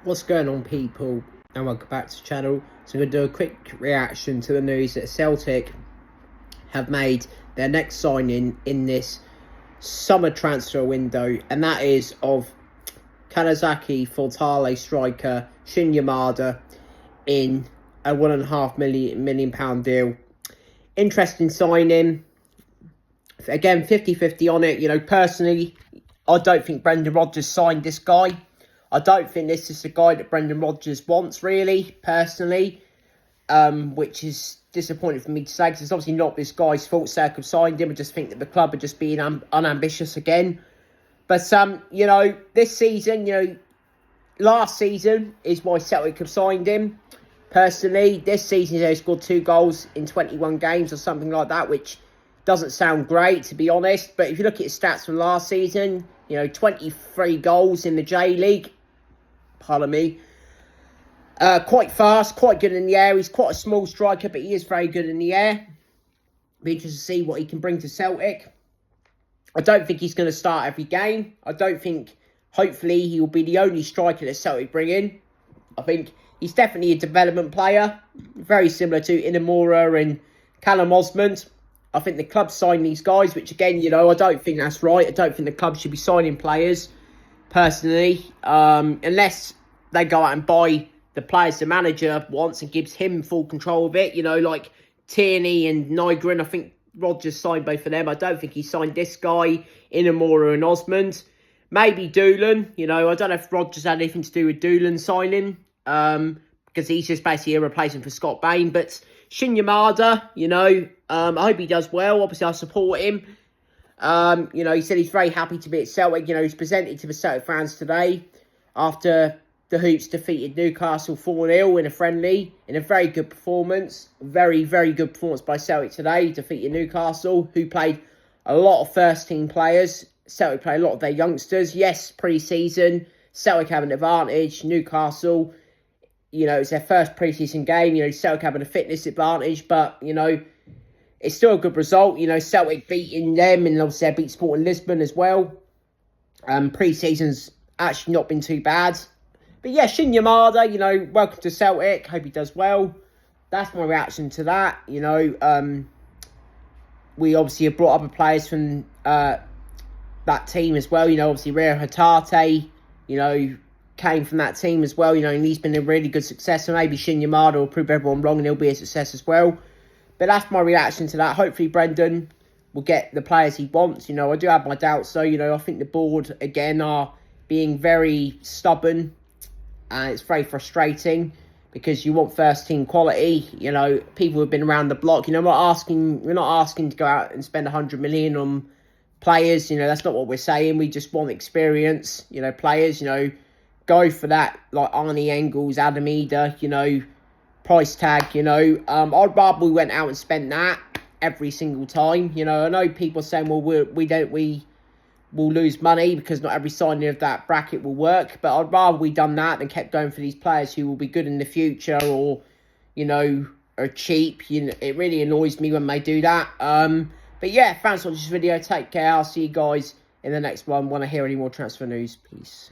What's going on, people, and welcome back to the channel. So I'm going to do a quick reaction to the news that Celtic have made their next signing in this summer transfer window, and that is of Kanazaki Fortale striker Shin Yamada in a £1.5 million deal. Interesting signing. Again, 50-50 on it. Personally, I don't think Brendan Rodgers signed this guy. I don't think this is the guy that Brendan Rodgers wants, really, personally, which is disappointing for me to say, because it's obviously not this guy's fault Celtic have signed him. I just think that the club are just being unambitious again. But, this season, last season is why Celtic have signed him. Personally, this season he's only scored 2 goals in 21 games or something like that, which doesn't sound great, to be honest. But if you look at his stats from last season, 23 goals in the J-League. Pardon me. Quite fast, quite good in the air. He's quite a small striker, but he is very good in the air. Be interested to see what he can bring to Celtic. I don't think he's going to start every game. I don't think, hopefully, he will be the only striker that Celtic bring in. I think he's definitely a development player. Very similar to Yamada and Callum Osmond. I think the club signed these guys, which again, I don't think that's right. I don't think the club should be signing players, personally, unless they go out and buy the players the manager wants and gives him full control of it. Like Tierney and Nygren. I think Rodgers signed both of them. I don't think he signed this guy, Yamada and Osmond. Maybe Doolan. I don't know if Rodgers had anything to do with Doolan signing, because he's just basically a replacement for Scott Bain. But Shin Yamada, I hope he does well. Obviously, I support him. He said he's very happy to be at Celtic. He's presented to the Celtic fans today after the Hoops defeated Newcastle 4-0 in a friendly, in a very good performance. Very, very good performance by Celtic today, defeating Newcastle, who played a lot of first-team players. Celtic played a lot of their youngsters. Yes, pre-season, Celtic have an advantage. Newcastle, it's their first pre-season game. Celtic having a fitness advantage, but, it's still a good result. Celtic beating them, and obviously they beat Sporting Lisbon as well. Pre-season's actually not been too bad. But yeah, Shin Yamada, welcome to Celtic. Hope he does well. That's my reaction to that. We obviously have brought other players from that team as well. Obviously Rio Hatate, came from that team as well. And he's been a really good success. So maybe Shin Yamada will prove everyone wrong and he'll be a success as well. But that's my reaction to that. Hopefully Brendan will get the players he wants. I do have my doubts though. I think the board, again, are being very stubborn. And it's very frustrating because you want first team quality. People have been around the block. We're not asking to go out and spend 100 million on players. That's not what we're saying. We just want experience, players, go for that, like Arnie Engels, Adam Eder, price tag, I'd rather we went out and spent that every single time. I know people are saying, well, we'll lose money because not every signing of that bracket will work, but I'd rather we done that than kept going for these players who will be good in the future or, are cheap. It really annoys me when they do that. But yeah, thanks for watching this video. Take care. I'll see you guys in the next one. Want to hear any more transfer news? Peace.